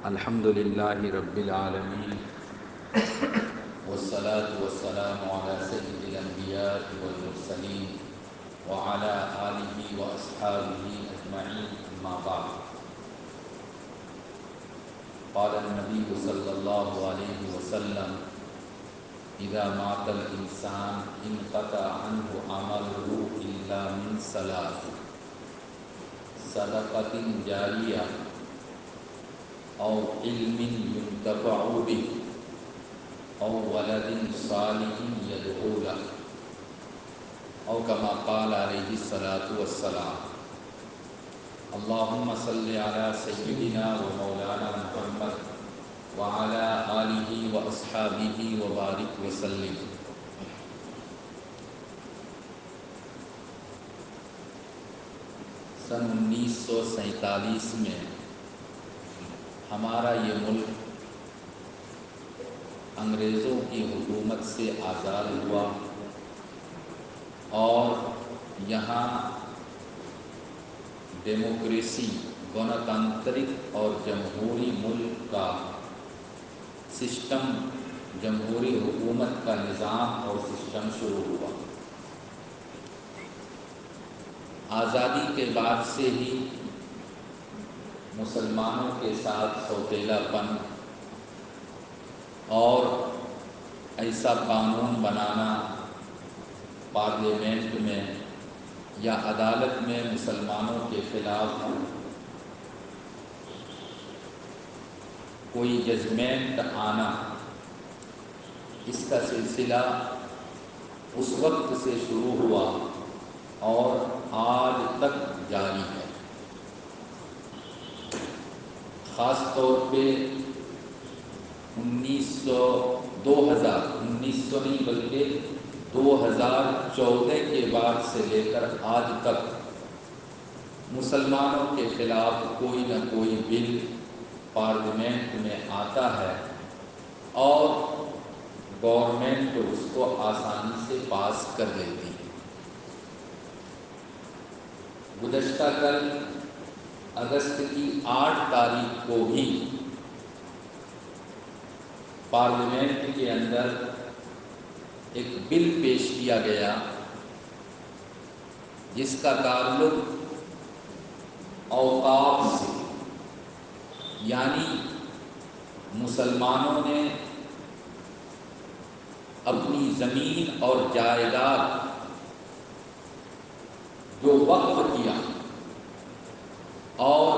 الحمد لله رب العالمين والصلاة والسلام على سيد الأنبياء والمرسلين وعلى آله وأصحابه أجمعين أما بعد. قال النبي صلى الله عليه وسلم: إذا مات الإنسان انقطع عنه عمله إلا من ثلاث: صدقة جارية أو علم ينتفع به أو ولد صالح يدعو له، أو كما قال عليه الصلاة والسلام. اللهم صل على سيدنا ومولانا محمد وعلى آله وأصحابه وبارك وسلم. سن 1947 میں ہمارا یہ ملک انگریزوں کی حکومت سے آزاد ہوا اور یہاں ڈیموکریسی، گنتانترک اور جمہوری ملک کا سسٹم، جمہوری حکومت کا نظام اور سسٹم شروع ہوا. آزادی کے بعد سے ہی مسلمانوں کے ساتھ سوتیلا پن اور ایسا قانون بنانا پارلیمنٹ میں یا عدالت میں مسلمانوں کے خلاف کوئی ججمنٹ آنا، اس کا سلسلہ اس وقت سے شروع ہوا اور آج تک جاری ہے. خاص طور پہ 2014 کے بعد سے لے کر آج تک مسلمانوں کے خلاف کوئی نہ کوئی بل پارلیمنٹ میں آتا ہے اور گورنمنٹ اس کو آسانی سے پاس کر لیتی ہے. گزشتہ کل اگست کی 8 تاریخ کو بھی پارلیمنٹ کے اندر ایک بل پیش کیا گیا جس کا تعلق اوقاف سے، یعنی مسلمانوں نے اپنی زمین اور جائیداد جو وقف کیا اور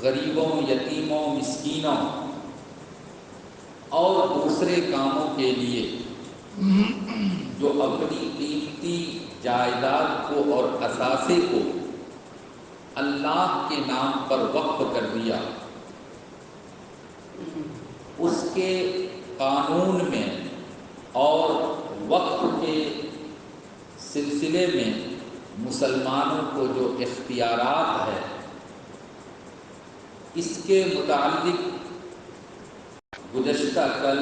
غریبوں، یتیموں، مسکینوں اور دوسرے کاموں کے لیے جو اپنی قیمتی جائیداد کو اور اثاثے کو اللہ کے نام پر وقف کر دیا، اس کے قانون میں اور وقف کے سلسلے میں مسلمانوں کو جو اختیارات ہے، اس کے متعلق گزشتہ کل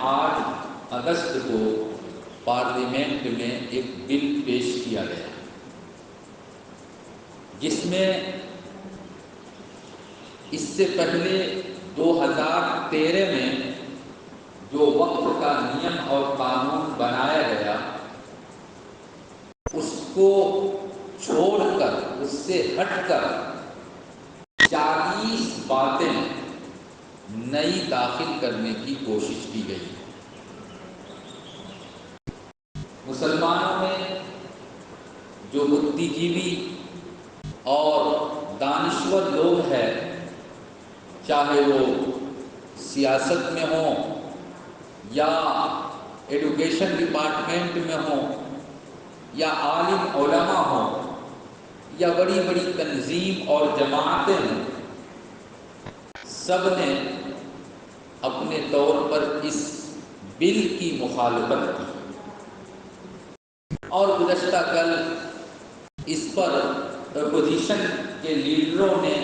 8 اگست کو پارلیمنٹ میں ایک بل پیش کیا گیا جس میں اس سے پہلے 2013 میں جو وقف کا نیم اور قانون بنایا گیا اس کو چھوڑ کر، اس سے ہٹ کر 40 باتیں نئی داخل کرنے کی کوشش کی گئی. مسلمانوں میں جو بدھی جیوی اور دانشور لوگ ہیں، چاہے وہ سیاست میں ہوں یا ایڈوکیشن ڈپارٹمنٹ میں ہوں یا عالم علماء ہوں یا بڑی بڑی تنظیم اور جماعتیں ہوں، سب نے اپنے طور پر اس بل کی مخالفت کی اور گزشتہ کل اس پر اپوزیشن کے لیڈروں نے،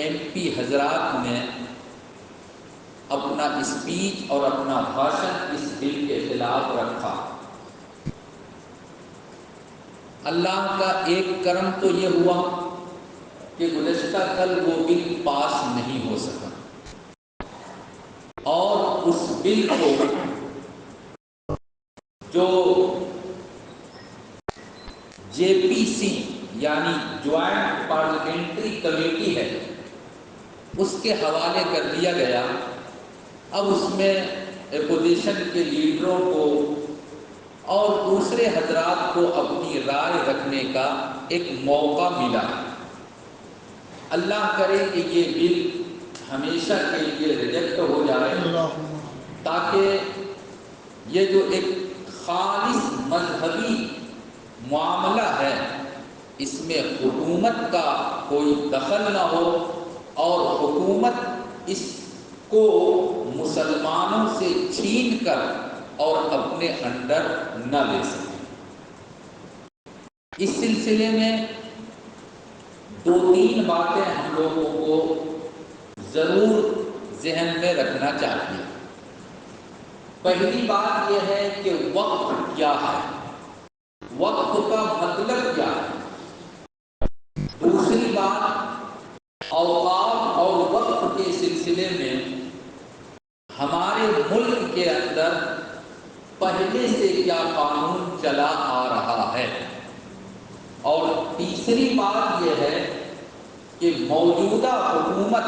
ایم پی حضرات نے اپنا اسپیچ اور اپنا بھاشن اس بل کے خلاف رکھا. اللہ کا ایک کرم تو یہ ہوا کہ گزشتہ کل وہ بل پاس نہیں ہو سکا، اور اس بل کو جو جے پی سی یعنی جوائنٹ پارلیمنٹری کمیٹی ہے اس کے حوالے کر دیا گیا۔ اب اس میں اپوزیشن کے لیڈروں کو اور دوسرے حضرات کو اپنی رائے رکھنے کا ایک موقع ملا۔ اللہ کرے کہ یہ بل ہمیشہ کے لیے ریجیکٹ ہو جائے، تاکہ یہ جو ایک خالص مذہبی معاملہ ہے اس میں حکومت کا کوئی دخل نہ ہو، اور حکومت اس کو مسلمانوں سے چھین کر اور اپنے انڈر نہ لے سکے۔ اس سلسلے میں دو تین باتیں ہم لوگوں کو ضرور ذہن میں رکھنا چاہیے۔ پہلی بات یہ ہے کہ وقت کیا ہے، وقت کا مطلب کیا ہے۔ دوسری بات، اوقات اور وقت کے سلسلے میں ہمارے ملک کے اندر پہلے سے کیا قانون چلا آ رہا ہے۔ اور تیسری بات یہ ہے کہ موجودہ حکومت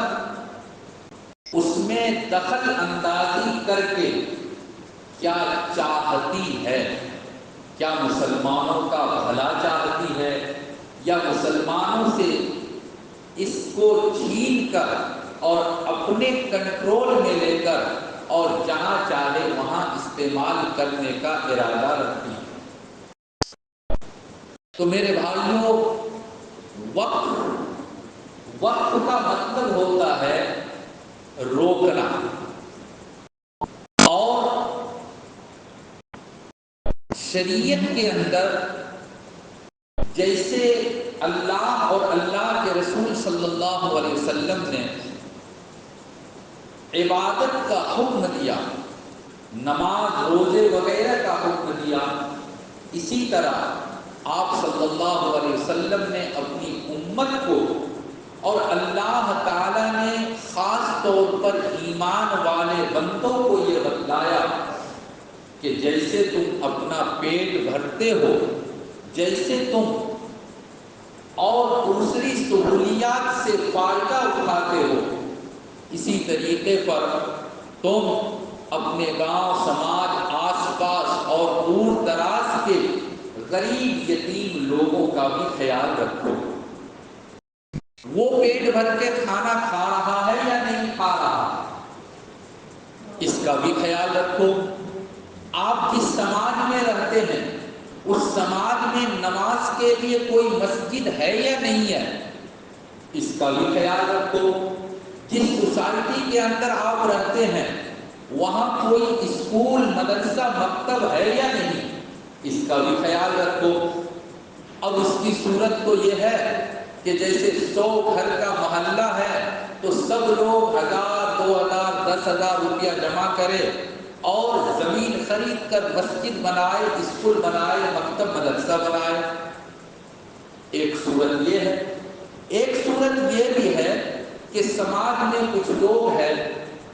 اس میں دخل اندازی کر کے کیا چاہتی ہے، کیا مسلمانوں کا بھلا چاہتی ہے، یا مسلمانوں سے اس کو چھین کر اور اپنے کنٹرول میں لے کر اور جہاں چاہے وہاں استعمال کرنے کا ارادہ رکھتی ہے۔ تو میرے بھائیوں، وقت کا مطلب ہوتا ہے روکنا، اور شریعت کے اندر جیسے اللہ اور اللہ کے رسول صلی اللہ علیہ وسلم نے عبادت کا حکم دیا، نماز روزے وغیرہ کا حکم دیا، اسی طرح آپ صلی اللہ علیہ وسلم نے اپنی امت کو اور اللہ تعالیٰ نے خاص طور پر ایمان والے بندوں کو یہ بتلایا کہ جیسے تم اپنا پیٹ بھرتے ہو، جیسے تم اور دوسری سہولیات سے فائدہ اٹھاتے ہو، اسی طریقے پر تم اپنے گاؤں، سماج، آس پاس اور دور دراز کے غریب یتیم لوگوں کا بھی خیال رکھو۔ وہ پیٹ بھر کے کھانا کھا رہا ہے یا نہیں کھا رہا، اس کا بھی خیال رکھو۔ آپ جس سماج میں رہتے ہیں اس سماج میں نماز کے لیے کوئی مسجد ہے یا نہیں ہے، اس کا بھی خیال رکھو۔ جس سوسائٹی کے اندر آپ رہتے ہیں وہاں کوئی اسکول، مدرسہ، مکتب ہے یا نہیں، اس کا بھی خیال رکھو۔ اب اس کی صورت تو یہ ہے کہ جیسے 100 گھر کا محلہ ہے تو سب لوگ 1000، 2000، 10,000 روپیہ جمع کرے اور زمین خرید کر مسجد بنائے، اسکول بنائے، مکتب مدرسہ بنائے۔ ایک صورت یہ ہے۔ ایک صورت یہ بھی ہے کہ سماج میں کچھ لوگ ہیں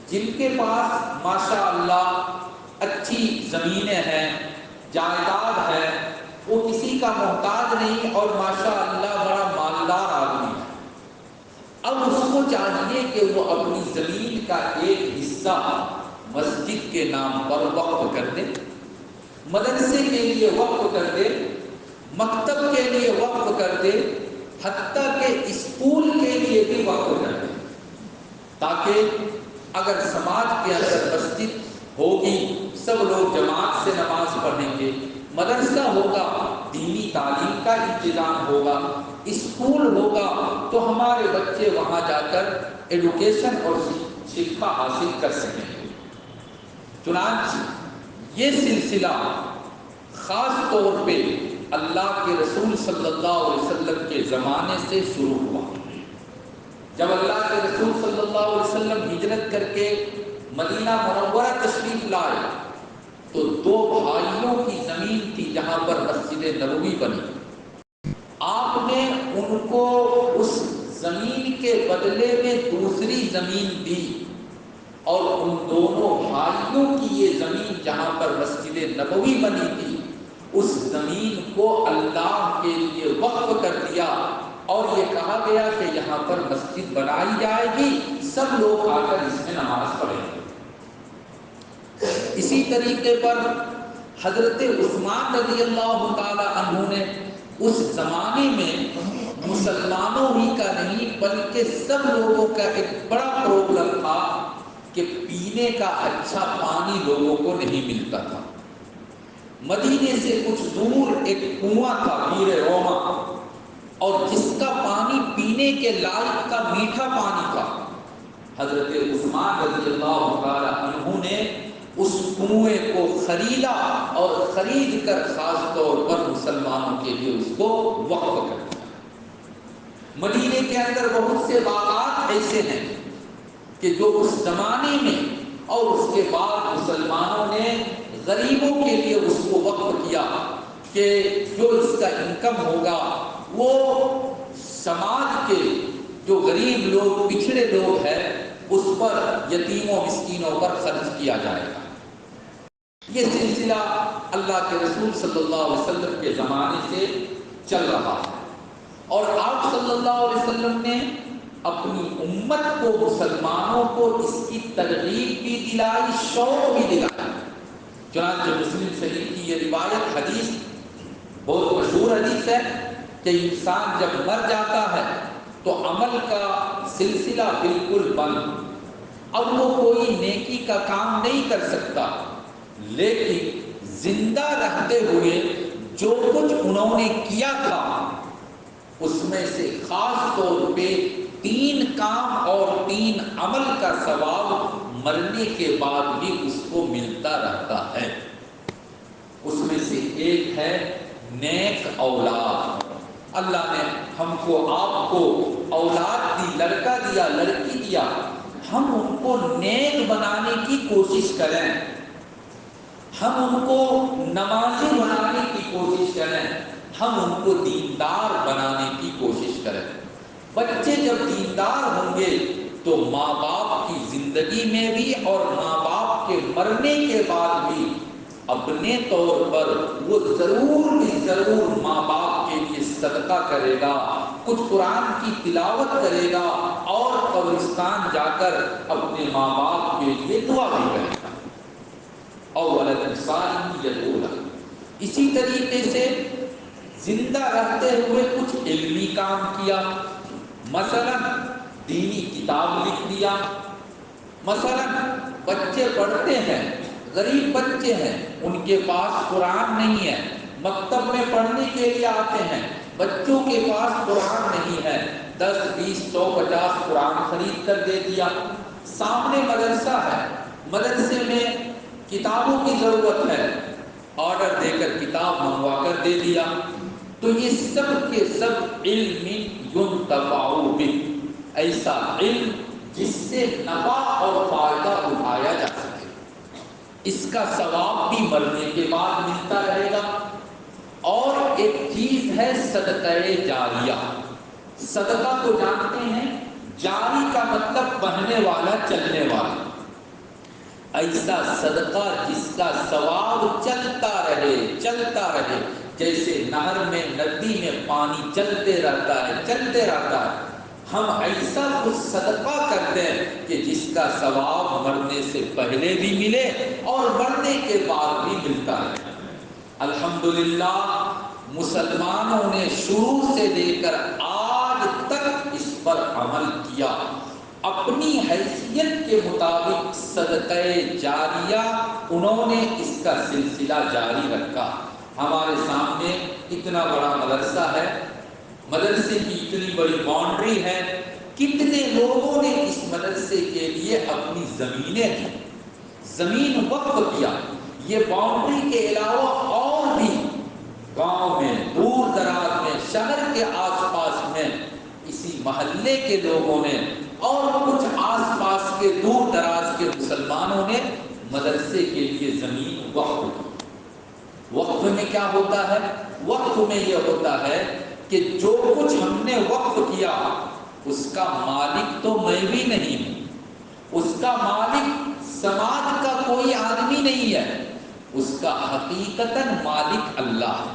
جن کے پاس ماشاء اللہ اچھی زمینیں ہیں، جائیداد ہے، وہ کسی کا محتاج نہیں اور ماشاء اللہ بڑا مالدار آدمی ہے۔ اب اس کو چاہیے کہ وہ اپنی زمین کا ایک حصہ مسجد کے نام پر وقف کر دے، مدرسے کے لیے وقف کر دے، مکتب کے لیے وقف کر دے، حتیٰ کہ اسکول کے لیے بھی وقف کر دے، تاکہ اگر سماج کے اندر مسجد ہوگی سب لوگ جماعت سے نماز پڑھیں گے، مدرسہ ہوگا دینی تعلیم کا انتظام ہوگا، اسکول ہوگا تو ہمارے بچے وہاں جا کر ایڈوکیشن اور شکھا حاصل کر سکیں گے۔ چنانچہ یہ سلسلہ خاص طور پہ اللہ کے رسول صلی اللہ علیہ وسلم کے زمانے سے شروع ہوا۔ جب اللہ کے رسول صلی اللہ علیہ وسلم ہجرت کر کے مدینہ منورہ تشریف لائے تو 2 بھائیوں کی زمین تھی جہاں پر مسجد نبوی بنی۔ آپ نے ان کو اس زمین کے بدلے میں دوسری زمین دی، اور ان دونوں بھائیوں کی یہ زمین جہاں پر مسجد نبوی بنی تھی اس زمین کو اللہ کے لیے وقف کر دیا، اور یہ کہا گیا کہ یہاں پر مسجد بنائی جائے گی، سب لوگ آ کر اس میں نماز پڑھیں گے۔ اسی طریقے پر حضرت عثمان رضی اللہ تعالی عنہ نے اس زمانے میں مسلمانوں ہی کا نہیں بلکہ سب لوگوں کا ایک بڑا پرابلم تھا کہ پینے کا اچھا پانی لوگوں کو نہیں ملتا تھا۔ مدینے سے کچھ دور ایک کنواں تھا بیر روما، اور جس کا پانی پینے کے لائق کا میٹھا پانی تھا۔ حضرت عثمان رضی اللہ تعالی عنہ نے اس کنویں کو خریدا اور خرید کر خاص طور پر مسلمانوں کے لیے اس کو وقف کر دیا۔ مدینے کے اندر بہت سے باغات ایسے ہیں کہ جو اس زمانے میں اور اس کے بعد مسلمانوں نے غریبوں کے لیے اس کو وقف کیا کہ جو اس کا انکم ہوگا وہ سماج کے جو غریب لوگ پچھڑے لوگ ہیں اس پر یتیموں مسکینوں پر خرچ کیا جائے گا۔ یہ سلسلہ اللہ کے رسول صلی اللہ علیہ وسلم کے زمانے سے چل رہا ہے، اور آپ صلی اللہ علیہ وسلم نے اپنی امت کو مسلمانوں کو اس کی ترغیب بھی دلائی، شوق بھی دلائی۔ چنانچہ مسلم شریف کی یہ روایت حدیث بہت مشہور حدیث ہے کہ انسان جب مر جاتا ہے تو عمل کا سلسلہ بالکل بند، اب وہ کوئی نیکی کا کام نہیں کر سکتا، لیکن زندہ رہتے ہوئے جو کچھ انہوں نے کیا تھا اس میں سے خاص طور پہ 3 کام اور 3 عمل کا ثواب مرنے کے بعد بھی اس کو ملتا رہتا ہے۔ اس میں سے ایک ہے نیک اولاد۔ اللہ نے ہم کو آپ کو اولاد دی، لڑکا دیا، لڑکی دیا، ہم ان کو نیک بنانے کی کوشش کریں، ہم ان کو نمازی بنانے کی کوشش کریں، ہم ان کو دیندار بنانے کی کوشش کریں۔ بچے جب دیندار ہوں گے تو ماں باپ کی زندگی میں بھی اور ماں باپ کے مرنے کے بعد بھی اپنے طور پر وہ ضرور ماں باپ کے لیے صدقہ کرے گا، کچھ قرآن کی تلاوت کرے گا، اور قبرستان جا کر اپنے ماں باپ کے لیے دعا بھی کرے گا۔ اسی طریقے سے زندہ رہتے ہوئے کچھ علمی کام کیا، مثلا دینی کتاب لکھ دیا۔ مثلا بچے پڑھتے ہیں، غریب بچے ہیں، ان کے پاس قرآن نہیں ہے، مکتب میں پڑھنے کے لیے آتے ہیں، بچوں کے پاس قرآن نہیں ہے، 10 20 100 50 قرآن خرید کر دے دیا۔ سامنے مدرسہ ہے، مدرسے میں کتابوں کی ضرورت ہے، آرڈر دے کر کتاب منگوا کر دے دیا۔ تو یہ سب کے سب علم ينتفع به، ایسا علم جس سے نفع اور فائدہ اٹھایا جا سکے، اس کا ثواب بھی مرنے کے بعد ملتا رہے گا۔ اور ایک چیز ہے صدقہ جاریہ۔ صدقہ کو جانتے ہیں، جاری کا مطلب بہنے والا، چلنے والا۔ ایسا صدقہ جس کا ثواب چلتا رہے، جیسے نہر میں، ندی میں پانی چلتے رہتا ہے، ہم ایسا کچھ صدقہ کرتے ہیں کہ جس کا ثواب مرنے سے پہلے بھی ملے اور مرنے کے بعد بھی ملتا رہے۔ الحمدللہ مسلمانوں نے شروع سے لے کر آج تک اس پر عمل کیا، اپنی حیثیت کے مطابق صدقہ جاریہ انہوں نے اس کا سلسلہ جاری رکھا۔ ہمارے سامنے اتنا بڑا مدرسہ ہے، مدرسے کی اتنی بڑی باؤنڈری ہے، کتنے لوگوں نے اس مدرسے کے لیے اپنی زمینیں دی، زمین وقف کیا۔ یہ باؤنڈری کے علاوہ اور بھی گاؤں میں، دور دراز میں، شہر کے آس پاس میں اسی محلے کے لوگوں نے اور کچھ آس پاس کے دور دراز کے مسلمانوں نے مدرسے کے لیے زمین وقف کی۔ وقف میں کیا ہوتا ہے؟ وقف میں یہ ہوتا ہے کہ جو کچھ ہم نے وقف کیا اس کا مالک تو میں بھی نہیں ہوں، اس کا مالک سماج کا کوئی آدمی نہیں ہے، اس کا حقیقتاً مالک اللہ ہے،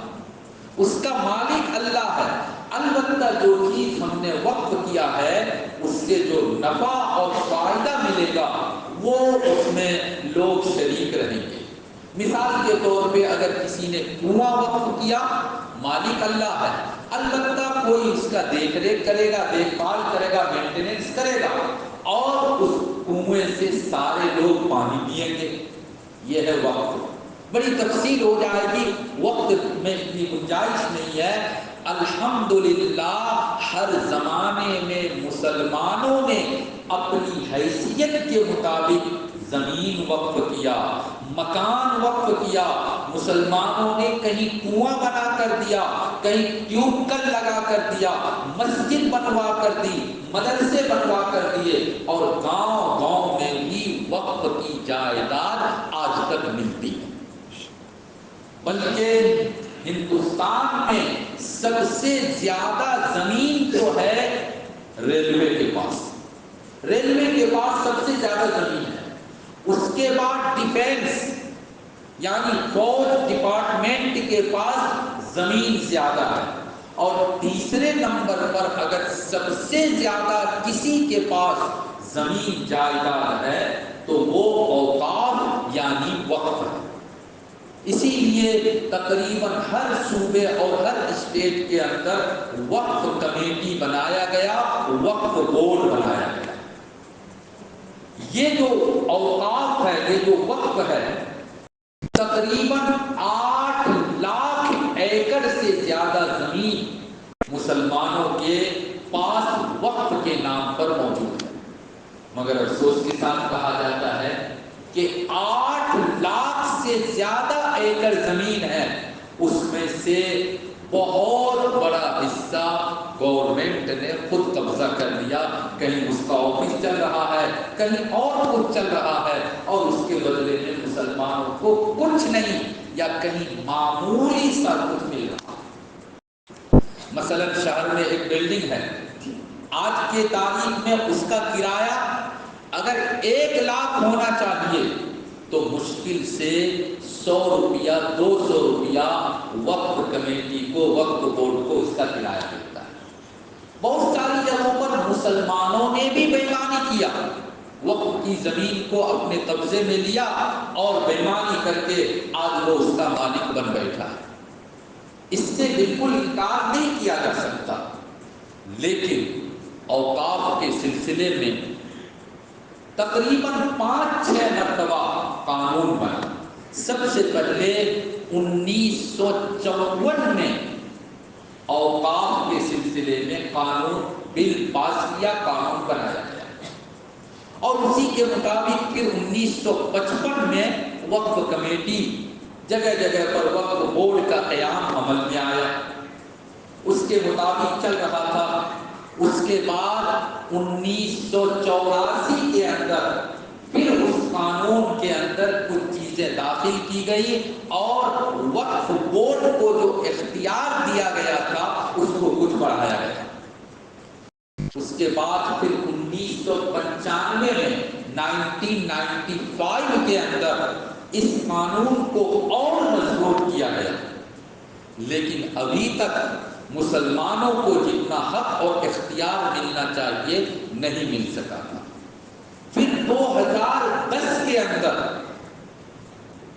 اس کا مالک اللہ ہے۔ البتہ جو چیز ہم نے وقف کیا ہے اس سے جو نفع اور فائدہ ملے گا وہ اس میں لوگ شریک رہیں گے۔ مثال کے طور پہ اگر کسی نے کنواں وقف کیا، مالک اللہ ہے، البتہ کوئی اس کا دیکھ ریکھ کرے گا، دیکھ بھال کرے گا، مینٹیننس کرے گا، اور اس کنویں سے سارے لوگ پانی پئیں گے۔ یہ ہے وقف۔ بڑی تفصیل ہو جائے گی، وقت میں اتنی گنجائش نہیں ہے۔ الحمدللہ ہر زمانے میں مسلمانوں نے اپنی حیثیت کے مطابق زمین وقف کیا، مکان وقف کیا۔ مسلمانوں نے کہیں کنواں بنا کر دیا، کہیں ٹیوب کل لگا کر دیا، مسجد بنوا کر دی، مدرسے بنوا کر دیے، اور گاؤں گاؤں میں بھی وقف کی جائیداد آج تک ملتی ہے۔ بلکہ ہندوستان میں سب سے زیادہ زمین جو ہے ریلوے کے پاس، ریلوے کے پاس سب سے زیادہ زمین ہے۔ اس کے بعد ڈیفینس یعنی فوج ڈپارٹمنٹ کے پاس زمین زیادہ ہے، اور تیسرے نمبر پر اگر سب سے زیادہ کسی کے پاس زمین جائیداد ہے تو وہ اوقاف یعنی وقف ہے۔ اسی لیے تقریباً ہر صوبے اور ہر اسٹیٹ کے اندر وقف کمیٹی بنایا گیا، وقف بورڈ بنایا گیا۔ یہ جو اوقاف ہے، یہ جو وقف ہے، تقریباً 8 لاکھ ایکڑ سے زیادہ زمین مسلمانوں کے پاس وقف کے نام پر موجود ہے۔ مگر افسوس کے ساتھ کہا جاتا ہے کہ 8 لاکھ سے زیادہ ایکڑ زمین ہے، اس میں سے بہت بڑا حصہ گورنمنٹ نے خود قبضہ کر لیا۔ کہیں اس کا آفس چل رہا ہے، کہیں اور کچھ چل رہا ہے، اور اس کے بدلے میں مسلمانوں کو کچھ نہیں یا کہیں معمولی سا کچھ مل رہا ہے۔ مثلا شہر میں ایک بلڈنگ ہے، آج کے تاریخ میں اس کا کرایہ اگر 1 لاکھ ہونا چاہیے تو مشکل سے 100 روپیہ 200 روپیہ وقف کمیٹی کو، وقف بورڈ کو اس کا کرایہ ملتا ہے۔ بہت ساری جگہوں پر مسلمانوں نے بھی بے ایمانی کیا، وقف کی زمین کو اپنے قبضے میں لیا اور بے ایمانی کر کے آج وہ اس کا مالک بن بیٹھا ہے۔ اس سے بالکل انکار نہیں کیا جا سکتا، لیکن اوقاف کے سلسلے میں تقریباً 5-6 مرتبہ قانون بنا۔ سب سے پہلے 1954 میں اوقاف کے سلسلے میں قانون بل پاس کیا، قانون بنایا گیا، اور اسی کے مطابق پھر 1955 میں وقف کمیٹی، جگہ جگہ پر وقف بورڈ کا قیام عمل میں آیا، اس کے مطابق چل رہا تھا۔ اس کے بعد 1984 کے اندر پھر اس قانون کے اندر کچھ چیزیں داخل کی گئی، اور وقف بورڈ کو جو اختیار دیا گیا تھا اس کو کچھ بڑھایا گیا۔ اس کے بعد پھر 1995 میں 1995 کے اندر اس قانون کو اور مضبوط کیا گیا، لیکن ابھی تک مسلمانوں کو جتنا حق اور اختیار ملنا چاہیے نہیں مل سکا تھا۔ پھر 2010 کے اندر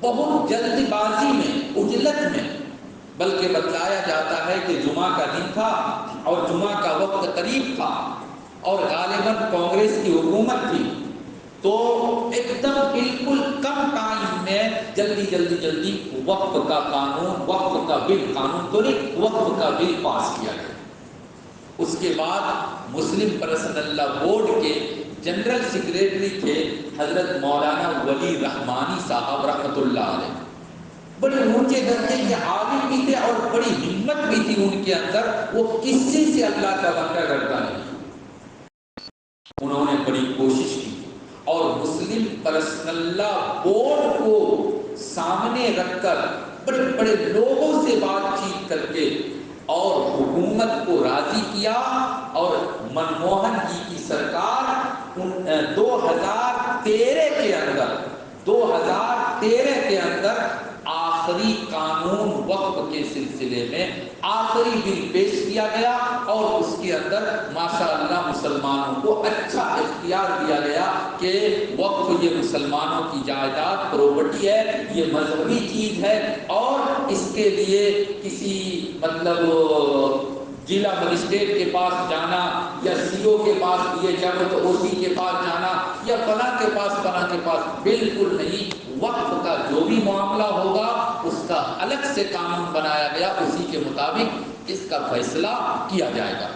بہت جلد بازی میں، عجلت میں، بلکہ بتلایا جاتا ہے کہ جمعہ کا دن تھا اور جمعہ کا وقت قریب تھا اور غالباً کانگریس کی حکومت تھی، تو ایک دم بالکل کم ٹائم میں جلدی وقف کا قانون، وقف کا بل، قانون تو نہیں، وقف کا بل پاس کیا گیا۔ اس کے بعد مسلم پرسنل لا بورڈ کے جنرل سیکریٹری تھے حضرت مولانا ولی رحمانی صاحب رحمۃ اللہ علیہ، بڑے اونچے درجے کے عالم بھی تھے اور بڑی ہمت بھی تھی ان کے اندر، وہ کسی سے اللہ کا وعدہ کرتا نہیں۔ انہوں نے بڑی کوشش کی اور مسلم پرسنل لا بورڈ کو سامنے رکھ کر بڑے بڑے لوگوں سے بات چیت کر کے اور حکومت کو راضی کیا، اور منموہن جی کی سرکار 2013 کے اندر آخری قانون وقف کے سلسلے میں آخری بل پیش کیا گیا، اور اس کے اندر ماشاء اللہ مسلمانوں کو اچھا اختیار دیا گیا کہ وقف یہ مسلمانوں کی جائیداد پراپرٹی ہے، یہ مذہبی چیز ہے، اور اس کے لیے کسی ضلع مجسٹریٹ کے پاس جانا یا سی او کے پاس دیے جانا تو او سی کے پاس جانا یا فلاں کے پاس بالکل نہیں۔ وقف کا جو بھی معاملہ ہوگا اس کا الگ سے قانون بنایا گیا، اسی کے مطابق اس کا فیصلہ کیا جائے گا،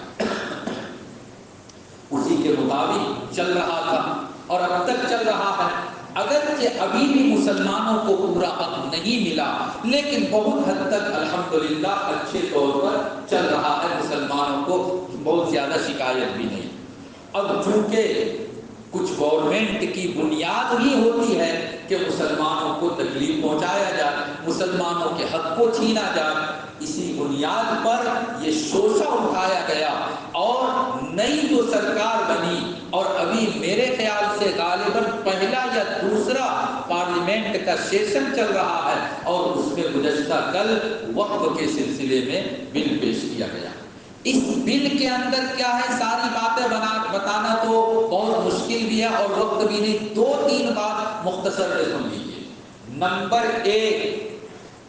اسی کے مطابق چل رہا تھا اور اب تک چل رہا ہے۔ اگرچہ ابھی بھی مسلمانوں کو پورا حق نہیں ملا، لیکن بہت حد تک الحمدللہ اچھے طور پر چل رہا ہے، مسلمانوں کو بہت زیادہ شکایت بھی نہیں۔ اب چونکہ کچھ گورنمنٹ کی بنیاد ہی ہوتی ہے کہ مسلمانوں کو تکلیف پہنچایا جائے، مسلمانوں کے حق کو چھینا جائے، اسی بنیاد پر یہ شوشہ اٹھایا گیا، اور نئی جو سرکار بنی، اور ابھی میرے خیال سے غالباً پہلا یا دوسرا پارلیمنٹ کا سیشن چل رہا ہے، اور اس میں گزشتہ کل وقف کے سلسلے میں بل پیش کیا گیا۔ اس بل کے اندر کیا ہے، ساری باتیں بتانا تو بہت مشکل بھی ہے اور وقت بھی نہیں، 2-3 بات مختصر سے سن لیجیے۔ نمبر 1،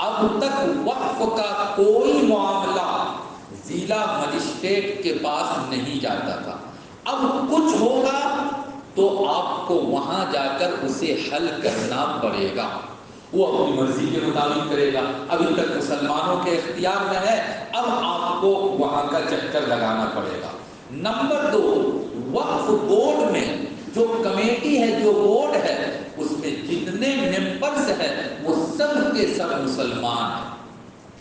اب تک وقف کا کوئی معاملہ ضلع مجسٹریٹ کے پاس نہیں جاتا تھا، اب کچھ ہوگا تو آپ کو وہاں جا کر اسے حل کرنا پڑے گا، وہ اپنی مرضی کے مطابق کرے گا۔ ابھی تک مسلمانوں کے اختیار میں ہے، اب آپ کو وہاں کا چکر لگانا پڑے گا۔ نمبر 2، وقف بورڈ میں جو کمیٹی ہے، جو بورڈ ہے، اس میں جتنے ممبرز ہیں وہ سب کے سب مسلمان ہیں،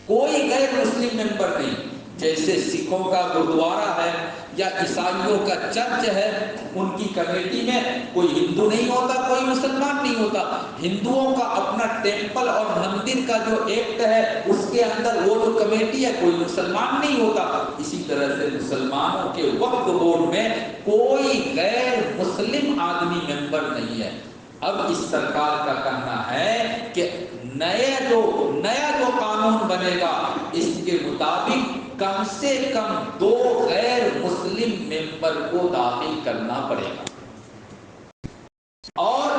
کوئی غیر مسلم ممبر نہیں۔ جیسے سکھوں کا گردوارہ ہے یا عیسائیوں کا چرچ ہے، ان کی کمیٹی میں کوئی ہندو نہیں ہوتا، کوئی مسلمان نہیں ہوتا۔ ہندوؤں کا اپنا ٹیمپل اور مندر کا جو ایکٹ ہے اس کے اندر وہ جو کمیٹی ہے کوئی مسلمان نہیں ہوتا۔ اسی طرح سے مسلمانوں کے وقف بورڈ میں کوئی غیر مسلم آدمی ممبر نہیں ہے۔ اب اس سرکار کا کہنا ہے کہ نیا جو قانون بنے گا اس کے مطابق کم سے کم 2 غیر مسلم ممبر کو داخل کرنا پڑے گا، اور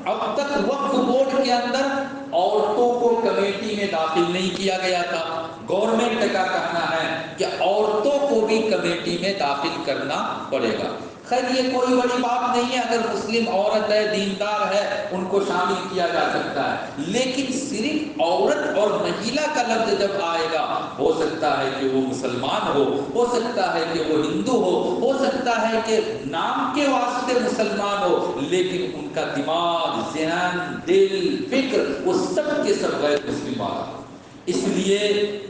اب تک وقف بورڈ کے اندر عورتوں کو کمیٹی میں داخل نہیں کیا گیا تھا۔ گورنمنٹ کا کہنا ہے کہ عورتوں کو بھی کمیٹی میں داخل کرنا پڑے گا۔ خیر یہ کوئی بڑی بات نہیں ہے، اگر مسلم عورت ہے، دیندار ہے، ان کو شامل کیا جا سکتا ہے، لیکن صرف عورت اور مہیلا کا لفظ جب آئے گا، ہو سکتا ہے کہ وہ مسلمان ہو سکتا ہے کہ وہ ہندو ہو سکتا ہے کہ نام کے واسطے مسلمان ہو، لیکن ان کا دماغ، ذہن، دل، فکر وہ سب کے سب غیر مسلم والا۔ اس لیے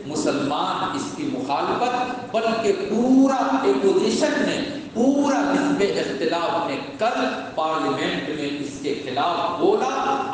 مسلمان اس کی مخالفت، بلکہ پورا اپوزیشن نے، پورا حزب اختلاف نے کل پارلیمنٹ میں اس کے خلاف بولا،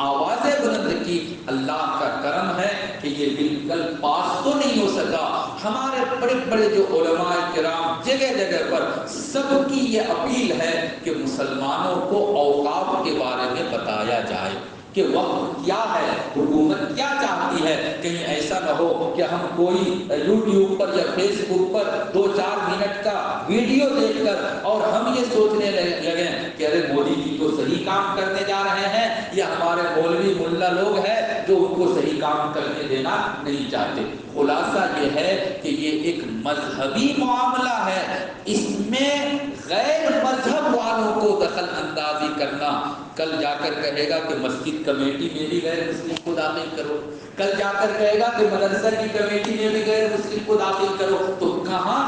آوازیں بلند کی۔ اللہ کا کرم ہے کہ یہ بل کل پاس تو نہیں ہو سکا۔ ہمارے بڑے بڑے جو علماء کرام جگہ جگہ پر سب کی یہ اپیل ہے کہ مسلمانوں کو اوقاف کے بارے میں بتایا جائے کہ وقت کیا ہے، حکومت کیا چاہتی ہے۔ کہیں ایسا نہ ہو کہ ہم کوئی یوٹیوب پر یا فیس بک پر 2-4 منٹ کا ویڈیو دیکھ کر اور ہم یہ سوچنے لگیں کہ ارے مودی جی تو صحیح کام کرنے جا رہے ہیں، یا ہمارے مولوی ملا لوگ ہیں جو ان کو صحیح کام کرنے دینا نہیں چاہتے۔ خلاصہ یہ ہے کہ یہ ایک مذہبی معاملہ ہے، اس میں غیر مذہب والوں کو دخل اندازی کرنا، کل جا کر کہے گا کہ مسجد کمیٹی میں بھی غیر مسلم کو داخل کرو، کل جا کر کہے گا کہ مدرسہ کی کمیٹی میں بھی غیر مسلم کو داخل کرو، تو کہاں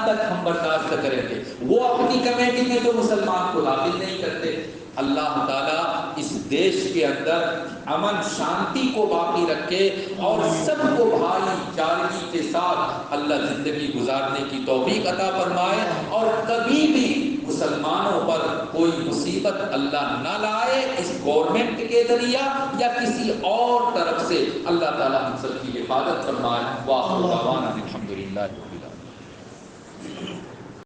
تک ہم برداشت کریں گے؟ وہ اپنی کمیٹی میں تو مسلمان کو داخل نہیں کرتے۔ اللہ تعالیٰ اس دیش کے اندر امن شانتی کو باقی رکھے اور سب کو بھائی چارگی کے ساتھ اللہ زندگی گزارنے کی توفیق عطا فرمائے، اور کبھی بھی مسلمانوں پر کوئی مصیبت اللہ نہ لائے اس گورنمنٹ کے ذریعہ یا کسی اور طرف سے۔ اللہ تعالیٰ ہم سب کی حفاظت فرمائے۔ وآخر دعوانا الحمدللہ۔